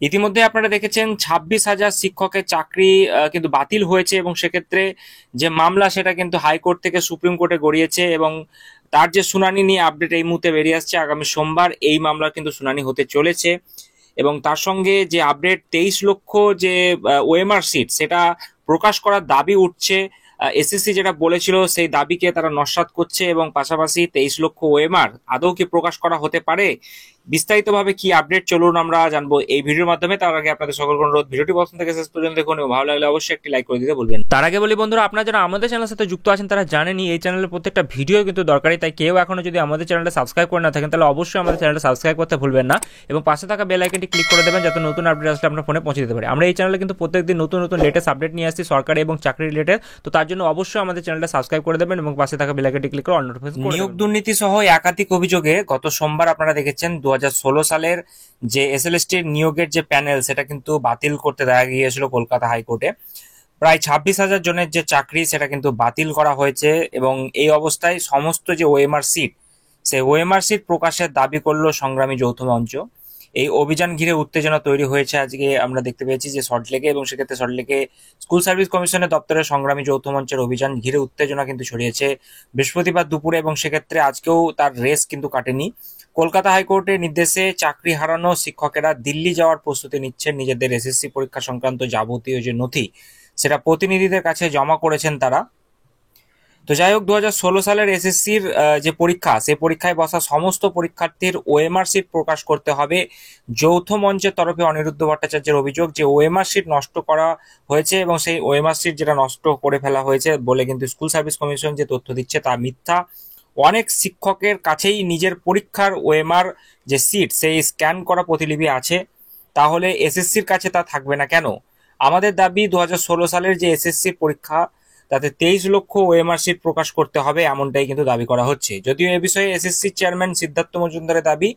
ইতিমধ্যে আপনারা দেখেছেন 26,000 শিক্ষকের চাকরি কিন্তু বাতিল হয়েছে, এবং সেক্ষেত্রে যে মামলা সেটা কিন্তু হাইকোর্ট থেকে সুপ্রিম কোর্টে গড়িয়েছে, এবং তার যে শুনানি নিয়ে আপডেট এই মুহূর্তে বেরিয়ে আসছে, আগামী সোমবার এই মামলার কিন্তু শুনানি হতে চলেছে। এবং তার সঙ্গে যে আপডেট 23 লক্ষ যে ওএমআর সিট সেটা প্রকাশ করার দাবি উঠছে। এসএসসি যেটা বলেছিল সেই দাবিকে তারা নস্যাৎ করছে, এবং পাশাপাশি 23 লক্ষ ওএমআর আদৌ কি প্রকাশ করা হতে পারে, বিস্তারিতভাবে কি আপডেট চলুন আমরা জানবো এই ভিডিওর মাধ্যমে। তার আগে আপনাদের সকলকে অনুরোধ, ভিডিওটি প্রথম থেকে শেষ পর্যন্ত দেখুন এবং ভালো লাগলে অবশ্যই একটি লাইক করে দিতে ভুলবেন না। তার আগে বলি বন্ধুরা, আপনারা যারা আমাদের চ্যানেলের সাথে যুক্ত আছেন তারা জানেনই এই চ্যানেলের প্রত্যেকটা ভিডিও কিন্তু দরকারি, তাই কেউ এখনো যদি আমাদের চ্যানেলটা সাবস্ক্রাইব করে না থাকেন তাহলে অবশ্যই আমাদের চ্যানেলটা সাবস্ক্রাইব করতে ভুলবেন না, এবং পাশে থাকা বেল আইকনটি ক্লিক করে দেবেন যাতে নতুন আপডেট আসলে আপনার ফোনে পৌঁছে দিতে পারে। আমরা এই চ্যানেলে কিন্তু প্রত্যেকদিন নতুন নতুন লেটেস্ট আপডেট নিয়ে আসছি সরকারি এবং চাকরি রিলেটেড, তো তার জন্য অবশ্যই আমাদের চ্যানেলটা সাবস্ক্রাইব করে দেবেন এবং পাশে থাকা বেল আইকনটি ক্লিক করে অল নোটিফিকেশন করে দেবেন। নিয়োগ দুর্নীতি সহ একাধিক অভিযোগে গত সোমবার আপনারা দেখেছেন 2016 সালের যে এসএলএসটির নিয়োগের যে প্যানেল সেটা কিন্তু বাতিল করতে দেখা গিয়েছিল কলকাতা হাইকোর্টে। প্রায় 26,000 জনের যে চাকরি সেটা কিন্তু বাতিল করা হয়েছে, এবং এই অবস্থায় সমস্ত যে ওএমআর সিট সেই ওএমআর সিট প্রকাশের দাবি করলো সংগ্রামী যৌথ মঞ্চ। এই অভিযান ঘিরে উত্তেজনা তৈরি হয়েছে আজকে আমরা দেখতে পেয়েছি যে সল্টলেকে, এবং সেক্ষেত্রে সল্টলেকে স্কুল সার্ভিস কমিশনের দপ্তরে সংগ্রামী যৌথ মঞ্চের অভিযান ঘিরে উত্তেজনা কিন্তু ছড়িয়েছে বৃহস্পতিবার দুপুরে, এবং সেক্ষেত্রে আজকেও তার রেস কিন্তু কাটেনি। কলকাতা হাইকোর্টের নির্দেশে চাকরি হারানো শিক্ষকেরা দিল্লি যাওয়ার প্রস্তুতি নিচ্ছেন। নিজেদের এসএসসি পরীক্ষা সংক্রান্ত যাবতীয় যে নথি সেটা প্রতিনিধিদের কাছে জমা করেছেন তারা। তো যাই হোক, 2016 সালের এসএসসির যে পরীক্ষা সেই পরীক্ষায় বসা সমস্ত পরীক্ষার্থীর ওএমআর সিট প্রকাশ করতে হবে। যৌথ মঞ্চের তরফে অনিরুদ্ধ ভট্টাচার্যের অভিযোগ যে ওএমআর সিট নষ্ট করা হয়েছে, এবং সেই ওএমআর সিট যেটা নষ্ট করে ফেলা হয়েছে বলে কিন্তু স্কুল সার্ভিস কমিশন যে তথ্য দিচ্ছে তা মিথ্যা। অনেক শিক্ষকের কাছেই নিজের পরীক্ষার ওএমআর যে সিট সেই স্ক্যান করা প্রতিলিপি আছে, তাহলে এসএসসির কাছে তা থাকবে না কেন? আমাদের দাবি 2016 সালের যে এসএসসির পরীক্ষা তাতে 23 লক্ষ ওএমআর সিট প্রকাশ করতে হবে, এমনটাই কিন্তু দাবি করা হচ্ছে। যদিও এ বিষয়ে এসএসসি চেয়ারম্যান সিদ্ধার্থ মজুমদারের দাবি,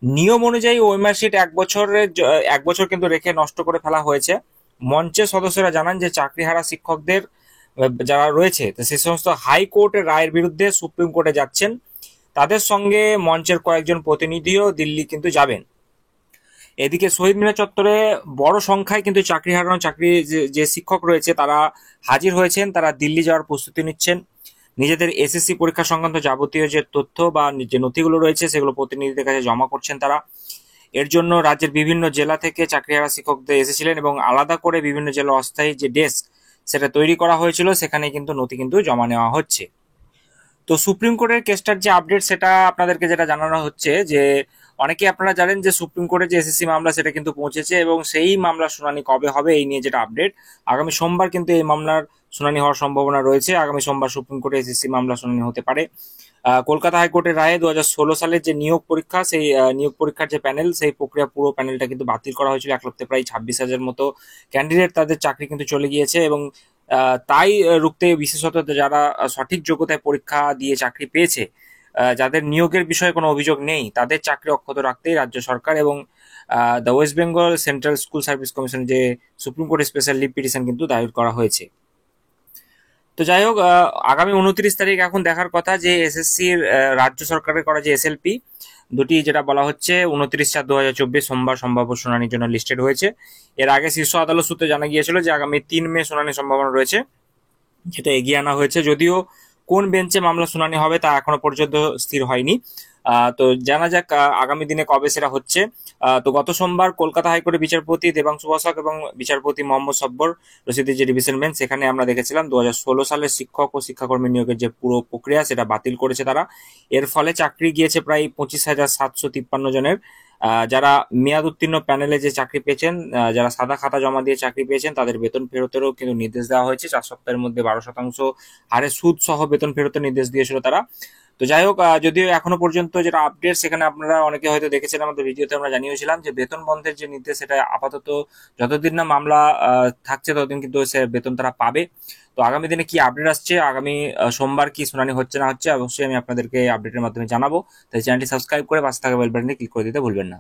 নিয়ম অনুযায়ী ওএমআর সিট এক বছর কিন্তু রেখে নষ্ট করে ফেলা হয়েছে। মঞ্চের সদস্যরা জানান যে চাকরিহারা শিক্ষকদের যারা রয়েছে সে সমস্ত হাইকোর্টের রায়ের বিরুদ্ধে সুপ্রিম কোর্টে যাচ্ছেন। তাদের সঙ্গে মঞ্চের কয়েকজন প্রতিনিধিও দিল্লি কিন্তু যাবেন। এদিকে শহীদ মিনার চত্বরে বড় সংখ্যায় কিন্তু চাকরি হারানো যে শিক্ষক রয়েছে তারা হাজির হয়েছেন, তারা দিল্লি যাওয়ার প্রস্তুতি নিচ্ছেন। নিজেদের এসএসসি পরীক্ষা সংক্রান্ত যাবতীয় যে তথ্য বা যে নথিগুলো রয়েছে সেগুলো প্রতিনিধিদের কাছে জমা করছেন তারা। এর জন্য রাজ্যের বিভিন্ন জেলা থেকে চাকরিহারা শিক্ষকদের এসেছিলেন, এবং আলাদা করে বিভিন্ন জেলা অস্থায়ী যে ডেস্ক সেটা তৈরি করা হয়েছিল, সেখানে কিন্তু নথি কিন্তু জমা নেওয়া হচ্ছে। তো সুপ্রিম কোর্টের কেসটার যে আপডেট সেটা আপনাদেরকে যেটা জানানো হচ্ছে যে অনেকে আপনারা জানেন যে সুপ্রিম কোর্টের যে এসএসসি মামলা সেটা কিন্তু পৌঁছেছে, এবং সেই মামলার শুনানি কবে হবে এই নিয়ে যেটা আপডেট, আগামী সোমবার কিন্তু এই মামলার শুনানি হওয়ার সম্ভাবনা রয়েছে। আগামী সোমবার সুপ্রিম কোর্টে এসএসসি মামলা শুনানি হতে পারে। কলকাতা হাইকোর্টের রায়ে 2016 সালের যে নিয়োগ পরীক্ষা সেই নিয়োগ পরীক্ষার যে প্যানেল সেই প্রক্রিয়া পুরো প্যানেলটা কিন্তু বাতিল করা হয়েছিল। এক লক্ষে প্রায় 26,000 মতো ক্যান্ডিডেট তাদের চাকরি কিন্তু চলে গিয়েছে, এবং তাই রুখতে বিশেষত যারা সঠিক যোগ্যতায় পরীক্ষা দিয়ে চাকরি পেয়েছে, যাদের নিয়োগের বিষয়ে কোনো অভিযোগ নেই, তাদের চাকরি অক্ষত রাখতেই রাজ্য সরকার এবং the West Bengal central school service commission যে সুপ্রিম কোর্টে স্পেশাল লিভ পিটিশন কিন্তু দায়ের করা হয়েছে। তো যাই হোক, আগামী 29 তারিখ এখন দেখার কথা যে এসএসসির রাজ্য সরকারের করা যে এসএলপি দুটি যেটা বলা হচ্ছে 29/4/2024 সোমবার সম্ভাব্য শুনানির জন্য লিস্টেড হয়েছে। এর আগে শীর্ষ আদালত সূত্রে জানা গিয়েছিল যে আগামী 3 মে শুনানির সম্ভাবনা রয়েছে, যেটা এগিয়ে আনা হয়েছে। যদিও কোন বেঞ্চে মামলা শুনানি হবে তা এখনো পর্যন্ত স্থির হয়নি। তো জানা যাক আগামী দিনে কবে সেটা হচ্ছে। তো গত সোমবার কলকাতা হাইকোর্টের বিচারপতি দেবাংশু বসাক এবং বিচারপতি মোহাম্মদ সব্বর রশিদের যে ডিভিশন বেঞ্চ, সেখানে আমরা দেখেছিলাম 2016 সালের শিক্ষক ও শিক্ষাকর্মী নিয়োগের যে পুরো প্রক্রিয়া সেটা বাতিল করেছে তারা। এর ফলে চাকরি গিয়েছে প্রায় 25,753 জনের। যারা মেয়াদ উত্তীর্ণ প্যানেলে যে চাকরি পেয়েছেন, যারা সাদা খাতা জমা দিয়ে চাকরি পেয়েছেন তাদের বেতন ফেরতেরও কিন্তু নির্দেশ দেওয়া হয়েছে। 4 সপ্তাহের মধ্যে 12% হারে সুদ সহ বেতন ফেরতের নির্দেশ দিয়েছিল তারা। তো যাই হোক, যদিও এখনো পর্যন্ত যেটা আপডেট সেখানে আপনারা অনেকে হয়তো দেখেছেন, আমাদের ভিডিওতে আমরা জানিয়েছিলাম যে বেতন বন্ধের যে নির্দেশ সেটা আপাতত যতদিন না মামলা থাকছে ততদিন কিন্তু সে বেতন তারা পাবে। তো আগামী দিনে কি আপডেট আসছে, আগামী সোমবার কি শুনানি হচ্ছে না হচ্ছে, অবশ্যই আমি আপনাদেরকে আপডেটের মাধ্যমে জানাবো। তাই চ্যানেলটি সাবস্ক্রাইব করে পাশে থাকা বেল বাটনে ক্লিক করে দিতে ভুলবেন না।